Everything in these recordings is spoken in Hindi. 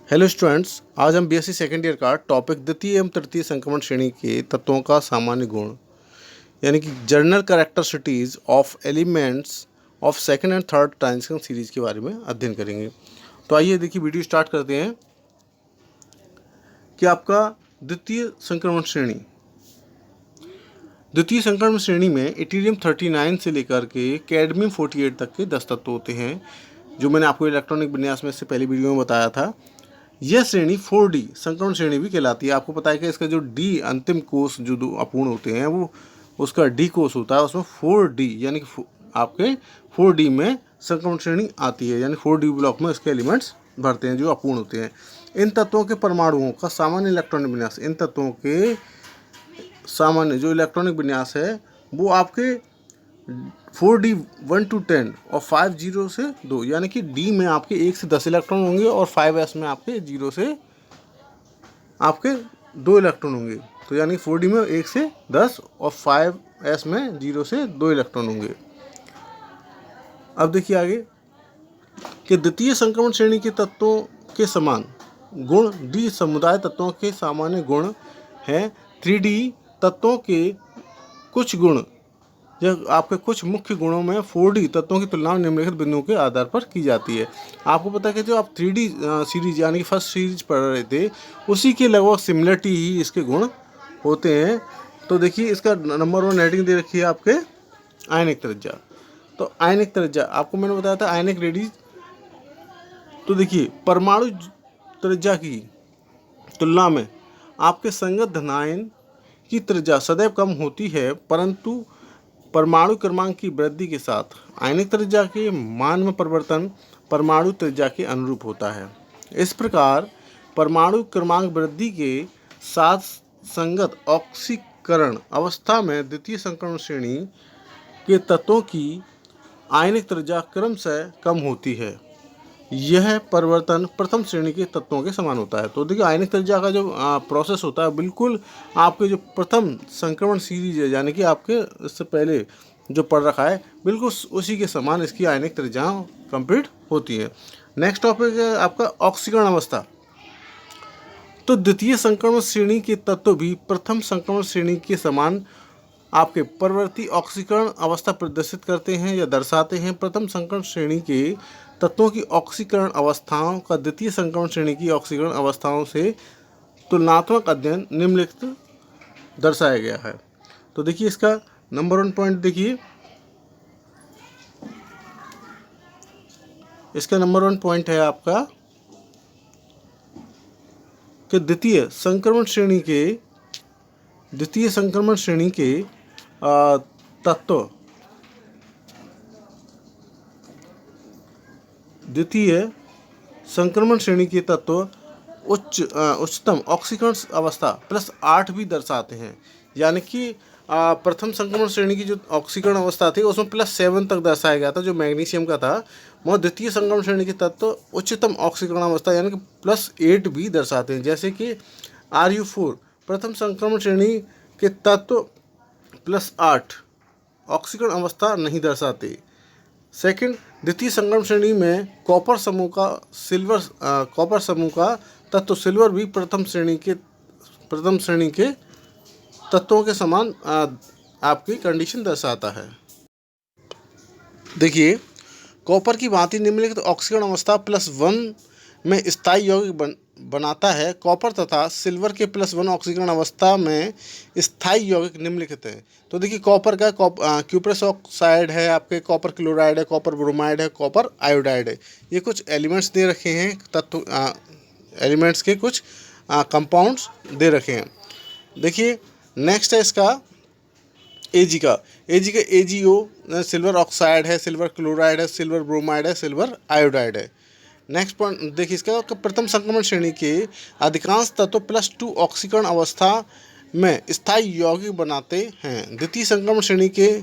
हेलो स्टूडेंट्स, आज हम बीएससी सेकेंड ईयर का टॉपिक द्वितीय एवं तृतीय संक्रमण श्रेणी के तत्वों का सामान्य गुण यानी कि general characteristics of elements of second and third transition series के बारे में अध्ययन करेंगे। तो आइए देखिए, वीडियो स्टार्ट करते हैं कि आपका द्वितीय संक्रमण श्रेणी में इटीरियम 39 से लेकर के कैडमियम 48 तक के 10 तत्व होते हैं, जो मैंने आपको इलेक्ट्रॉनिक विन्यास में से पहले वीडियो में बताया था। यह श्रेणी 4D संक्रमण श्रेणी भी कहलाती है। आपको पता है कि इसका जो डी अंतिम कोष जो दो अपूर्ण होते हैं वो उसका डी कोष होता है, उसमें 4D यानी कि आपके 4D में संक्रमण श्रेणी आती है, यानी 4D ब्लॉक में इसके एलिमेंट्स भरते हैं जो अपूर्ण होते हैं। इन तत्वों के परमाणुओं का सामान्य इलेक्ट्रॉनिक विन्यास, इन तत्वों के सामान्य जो इलेक्ट्रॉनिक विन्यास है वो आपके 4D 1 to 10 और 5 0 से 2, यानी कि D में आपके 1 से 10 इलेक्ट्रॉन होंगे और 5S में आपके 0 से आपके 2 इलेक्ट्रॉन होंगे। तो यानी 4D में 1 से 10 और 5S में 0 से 2 इलेक्ट्रॉन होंगे। अब देखिए आगे कि द्वितीय संक्रमण श्रेणी के तत्वों के समान गुण D समुदाय तत्वों के सामान्य गुण हैं। 3D तत्वों के कुछ गुण यह आपके कुछ मुख्य गुणों में 4D तत्वों की तुलना में निम्नलिखित बिंदुओं के आधार पर की जाती है। आपको पता है कि जो आप 3D सीरीज यानी कि फर्स्ट सीरीज पढ़ रहे थे उसी के लगभग सिमिलरिटी ही इसके गुण होते हैं। तो देखिए, इसका नंबर 1 रेटिंग दे रखी है आपके आयनिक त्रिज्या। तो आयनिक त्रिज्या आपको मैंने बताया था आयनिक रेडियस। तो देखिए, परमाणु त्रिज्या की तुलना में आपके संगत धनायन की त्रिज्या सदैव कम होती है, परंतु परमाणु क्रमांक की वृद्धि के साथ आयनिक त्रिज्या के मान में परिवर्तन परमाणु त्रिज्या के अनुरूप होता है। इस प्रकार परमाणु क्रमांक वृद्धि के साथ संगत ऑक्सीकरण अवस्था में द्वितीय संक्रमण श्रेणी के तत्वों की आयनिक त्रिज्या क्रमशः कम होती है। यह परिवर्तन प्रथम श्रेणी के तत्वों के समान होता है। तो देखिए, आयनिक त्रिज्या का जो प्रोसेस होता है बिल्कुल आपके जो प्रथम संक्रमण सीरीज है, यानी कि आपके इससे पहले जो पढ़ रखा है बिल्कुल उसी के समान इसकी आयनिक त्रिज्या कंप्लीट होती है। नेक्स्ट टॉपिक है आपका ऑक्सीकरण अवस्था। तो द्वितीय संक्रमण श्रेणी के तत्व भी प्रथम संक्रमण श्रेणी के समान आपके परवर्ती ऑक्सीकरण अवस्था प्रदर्शित करते हैं या दर्शाते हैं। प्रथम संक्रमण श्रेणी के तत्वों की ऑक्सीकरण अवस्थाओं का द्वितीय संक्रमण श्रेणी की ऑक्सीकरण अवस्थाओं से तुलनात्मक अध्ययन निम्नलिखित दर्शाया गया है। तो देखिए, इसका नंबर 1 पॉइंट देखिए, इसका नंबर 1 पॉइंट है आपका कि द्वितीय संक्रमण श्रेणी के तत्व द्वितीय संक्रमण श्रेणी के तत्व उच्चतम ऑक्सीकरण अवस्था +8 भी दर्शाते हैं, यानी कि प्रथम संक्रमण श्रेणी की जो ऑक्सीकरण अवस्था थी उसमें +7 तक दर्शाया गया था जो मैग्नीशियम का था। वह द्वितीय संक्रमण श्रेणी के तत्व उच्चतम ऑक्सीकरण अवस्था यानी कि +8 भी दर्शाते हैं, जैसे कि Ru4 प्रथम संक्रमण श्रेणी के तत्व +8 ऑक्सीकरण अवस्था नहीं दर्शाते। सेकंड, द्वितीय संक्रमण श्रेणी में कॉपर समूह का तत्व सिल्वर भी प्रथम श्रेणी के तत्वों के समान आपकी कंडीशन दर्शाता है। देखिए, कॉपर की भांति निम्नलिखित ऑक्सीकरण अवस्था +1 में स्थायी यौगिक बनाता है। कॉपर तथा सिल्वर के +1 ऑक्सीकरण अवस्था में स्थायी यौगिक निम्नलिखित है। तो देखिए, कॉपर का क्यूप्रस ऑक्साइड है, आपके कॉपर क्लोराइड है, कॉपर ब्रोमाइड है, कॉपर आयोडाइड है। ये कुछ एलिमेंट्स दे रखे हैं, तत्व एलिमेंट्स के कुछ कंपाउंड्स दे रखे हैं। देखिए, नेक्स्ट है इसका AgO सिल्वर ऑक्साइड है, सिल्वर क्लोराइड है, सिल्वर ब्रोमाइड है, सिल्वर आयोडाइड है। नेक्स्ट पॉइंट देखिए, इसका प्रथम संक्रमण श्रेणी के अधिकांश तत्व +2 ऑक्सीकरण अवस्था में स्थायी यौगिक बनाते हैं। द्वितीय संक्रमण श्रेणी के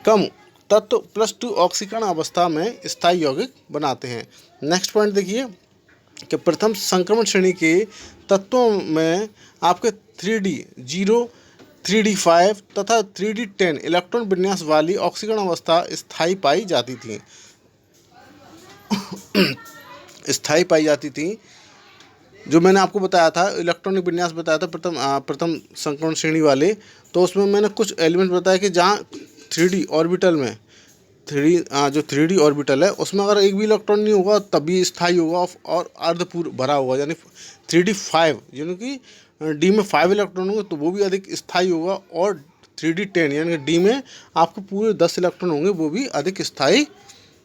कम तत्व +2 ऑक्सीकरण अवस्था में स्थायी यौगिक बनाते हैं। नेक्स्ट पॉइंट देखिए कि प्रथम संक्रमण श्रेणी के तत्वों में आपके 3D 0, 3D 5 तथा 3D 10 इलेक्ट्रॉन विन्यास वाली ऑक्सीकरण अवस्था स्थायी पाई जाती थी। जो मैंने आपको बताया था इलेक्ट्रॉनिक विन्यास बताया था प्रथम संक्रमण श्रेणी वाले, तो उसमें मैंने कुछ एलिमेंट बताया कि जहाँ 3D ऑर्बिटल में जो 3D ऑर्बिटल है उसमें अगर एक भी इलेक्ट्रॉन नहीं होगा तभी स्थायी होगा और अर्धपूर्ण भरा होगा, यानी 3D 5 यानी कि डी में 5 इलेक्ट्रॉन होंगे तो वो भी अधिक स्थायी होगा, और 3D 10 यानी कि डी में आपको पूरे 10 इलेक्ट्रॉन होंगे वो भी अधिक स्थायी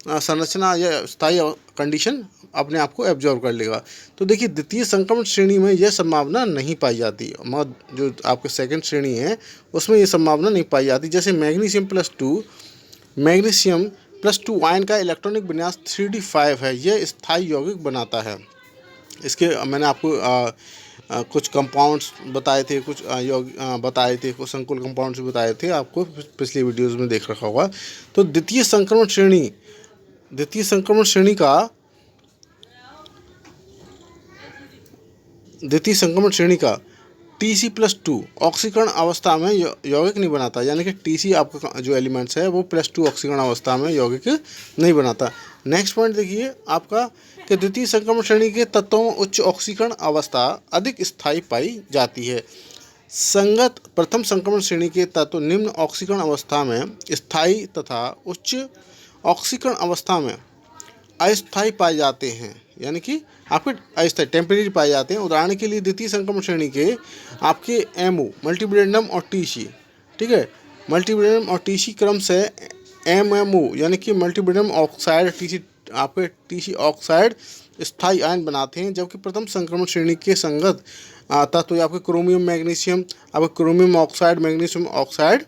संरचना या स्थायी कंडीशन अपने आप को एब्जॉर्व कर लेगा। तो देखिए द्वितीय संक्रमण श्रेणी में यह संभावना नहीं पाई जाती, मगर जो आपके सेकंड श्रेणी है उसमें ये संभावना नहीं पाई जाती। जैसे मैग्नीशियम प्लस 2 आयन का इलेक्ट्रॉनिक विन्यास 3D 5 है, यह स्थायी यौगिक बनाता है। इसके मैंने आपको कुछ कंपाउंड्स बताए थे, कुछ बताए थे, कुछ संकुल कंपाउंड्स भी बताए थे, आपको पिछले वीडियोज़ में देख रखा होगा। तो द्वितीय संक्रमण श्रेणी का Tc+2 ऑक्सीकरण अवस्था में यौगिक नहीं बनाता, यानी कि Tc आपका जो एलिमेंट्स है वो +2 ऑक्सीकरण अवस्था में यौगिक नहीं बनाता। नेक्स्ट पॉइंट देखिए आपका कि द्वितीय संक्रमण श्रेणी के तत्वों में उच्च ऑक्सीकरण अवस्था अधिक स्थायी पाई जाती है। संगत प्रथम संक्रमण श्रेणी के तत्व निम्न ऑक्सीकरण अवस्था में स्थायी तथा उच्च ऑक्सीकरण अवस्था में अस्थायी पाए जाते हैं, यानी कि आपके अस्थायी टेम्परेरी पाए जाते हैं। उदाहरण के लिए द्वितीय संक्रमण श्रेणी के आपके एमओ मल्टीब्रेंडम और टीसी, ठीक है, मल्टीब्रेंडम और टीसी क्रम से एमएमओ यानी कि मल्टीब्रेंडम ऑक्साइड टीसी आपके टीसी ऑक्साइड स्थायी आयन बनाते हैं, जबकि प्रथम संक्रमण श्रेणी के संगत तत्व आपके क्रोमियम मैग्नीशियम आपके क्रोमियम ऑक्साइड मैग्नीशियम ऑक्साइड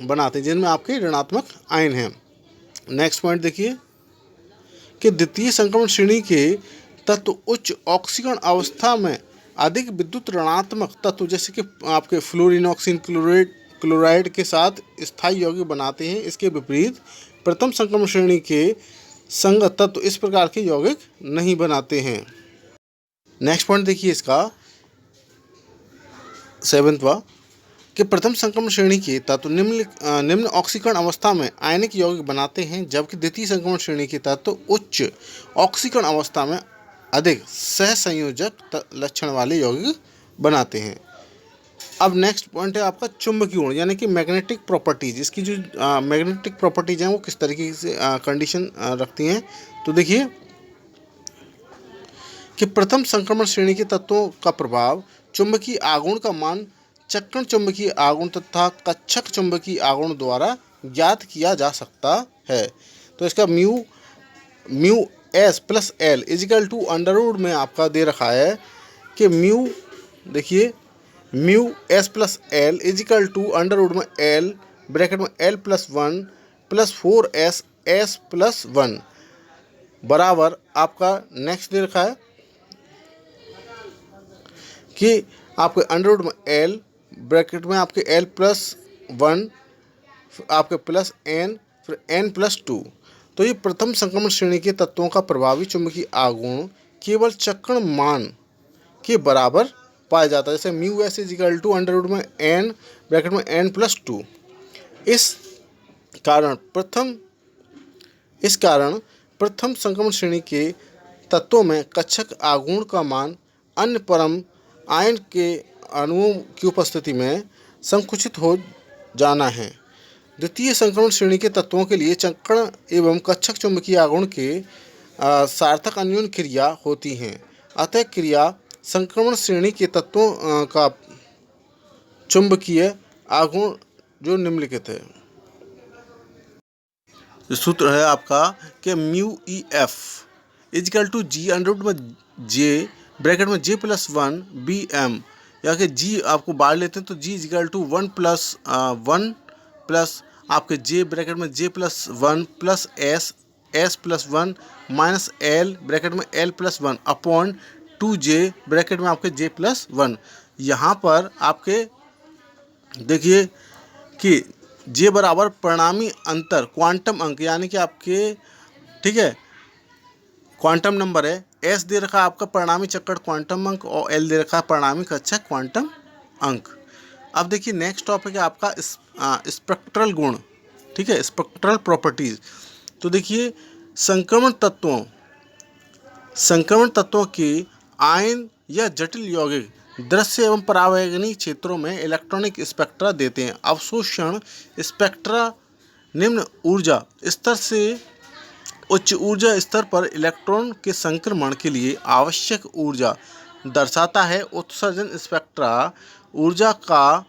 बनाते हैं जिनमें आपके ऋणात्मक आयन हैं। नेक्स्ट पॉइंट देखिए कि द्वितीय संक्रमण श्रेणी के तत्व उच्च ऑक्सीकरण अवस्था में अधिक विद्युत ऋणात्मक तत्व जैसे कि आपके फ्लोरिनॉक्सिन क्लोराइड के साथ स्थायी यौगिक बनाते हैं। इसके विपरीत प्रथम संक्रमण श्रेणी के संगत तत्व इस प्रकार के यौगिक नहीं बनाते हैं। नेक्स्ट पॉइंट देखिए इसका 7वां कि प्रथम संक्रमण श्रेणी के तत्व निम्न ऑक्सीकरण अवस्था में आयनिक यौगिक बनाते हैं, जबकि द्वितीय संक्रमण श्रेणी के तत्व उच्च ऑक्सीकरण अवस्था में अधिक सहसंयोजक लक्षण वाले यौगिक बनाते हैं। अब नेक्स्ट पॉइंट है आपका चुंबकीय गुण यानी कि मैग्नेटिक प्रॉपर्टीज। इसकी जो मैग्नेटिक प्रॉपर्टीज हैं वो किस तरीके से कंडीशन रखती हैं, तो देखिए कि प्रथम संक्रमण श्रेणी के तत्वों का प्रभाव चुंबकीय आघूर्ण का मान चक्रण चुंबकीय आघूर्ण तथा कक्षक चुंबकीय आघूर्ण द्वारा ज्ञात किया जा सकता है। तो इसका mu S plus L equal to under root में आपका दे रखा है कि देखिए mu S plus L equal to under root में एल ब्रैकेट में L plus 1 plus 4s S plus 1 बराबर आपका नेक्स्ट दे रखा है कि आपके अंडरवुड में एल ब्रैकेट में आपके एल प्लस 1 आपके प्लस एन फिर एन प्लस 2। तो ये प्रथम संक्रमण श्रेणी के तत्वों का प्रभावी चुंबकीय आघूर्ण केवल चक्रण मान के बराबर पाया जाता है, जैसे mu S equal to under root में एन ब्रैकेट में एन प्लस 2। इस कारण प्रथम संक्रमण श्रेणी के तत्वों में कक्षक आघूर्ण का मान अन्य परम आयन के अणुओं की उपस्थिति में संकुचित हो जाना है। द्वितीय संक्रमण श्रेणी के तत्वों के लिए चक्रण एवं कक्षक चुंबकीय आघूर्ण के सार्थक अन्योन्य क्रिया होती हैं। अतः क्रिया संक्रमण श्रेणी के तत्वों का चुंबकीय आघूर्ण जो निम्नलिखित है। सूत्र है आपका कि mu E F equal to G under root में जे ब्रैकेट में जे प्लस 1 बी एम, या कि जी आपको बाहर लेते हैं तो जी इजिकल टू 1 प्लस आपके जे ब्रैकेट में J plus 1 plus S plus 1 minus L bracket में L plus 1 upon 2j bracket में आपके जे प्लस 1। यहाँ पर आपके देखिए कि जे बराबर परिणामी अंतर क्वांटम अंक यानी कि आपके ठीक है क्वांटम नंबर है, एस दे रखा है आपका परिणामी चक्कर क्वांटम अंक और एल दे रखा है परिणामी कक्षक क्वांटम अंक। अब देखिए नेक्स्ट टॉपिक है आपका स्पेक्ट्रल गुण, ठीक है, स्पेक्ट्रल प्रॉपर्टीज। तो देखिए संक्रमण तत्वों के आयन या जटिल यौगिक दृश्य एवं परावैंगनी क्षेत्रों में इलेक्ट्रॉनिक स्पेक्ट्रा देते हैं। अवशोषण स्पेक्ट्रा निम्न ऊर्जा स्तर से उच्च ऊर्जा स्तर पर इलेक्ट्रॉन के संक्रमण के लिए आवश्यक ऊर्जा दर्शाता है। उत्सर्जन स्पेक्ट्रा ऊर्जा का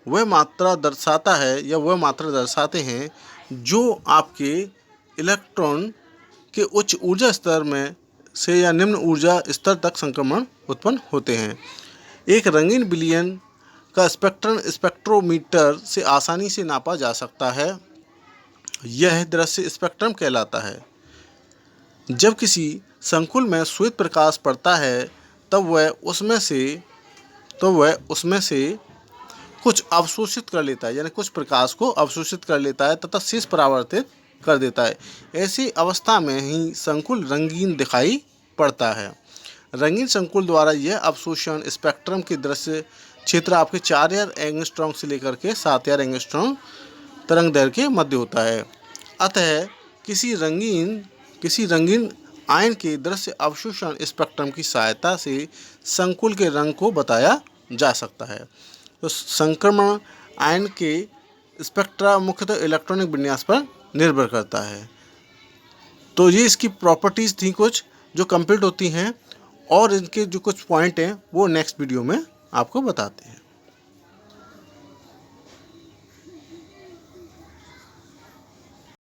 वह मात्रा दर्शाता है या वह मात्रा दर्शाते हैं जो आपके इलेक्ट्रॉन के उच्च ऊर्जा स्तर में से या निम्न ऊर्जा स्तर तक संक्रमण उत्पन्न होते हैं। एक रंगीन विलयन का स्पेक्ट्रम स्पेक्ट्रोमीटर से आसानी से नापा जा सकता है। यह दृश्य स्पेक्ट्रम कहलाता है। जब किसी संकुल में श्वेत प्रकाश पड़ता है तब वह उसमें से कुछ अवशोषित कर लेता है, यानी कुछ प्रकाश को अवशोषित कर लेता है तथा शेष परावर्तित कर देता है। ऐसी अवस्था में ही संकुल रंगीन दिखाई पड़ता है। रंगीन संकुल द्वारा यह अवशोषण स्पेक्ट्रम के दृश्य क्षेत्र आपके 4000 एंगस्ट्रॉम से लेकर के 7000 एंगस्ट्रॉम तरंग दैर्घ्य के मध्य होता है। अतः किसी रंगीन आयन के दृश्य अवशोषण स्पेक्ट्रम की सहायता से संकुल के रंग को बताया जा सकता है। तो संक्रमण आयन के स्पेक्ट्रा मुख्यतः इलेक्ट्रॉनिक विन्यास पर निर्भर करता है। तो ये इसकी प्रॉपर्टीज़ थी कुछ जो कंप्लीट होती हैं, और इनके जो कुछ पॉइंट हैं वो नेक्स्ट वीडियो में आपको बताते हैं।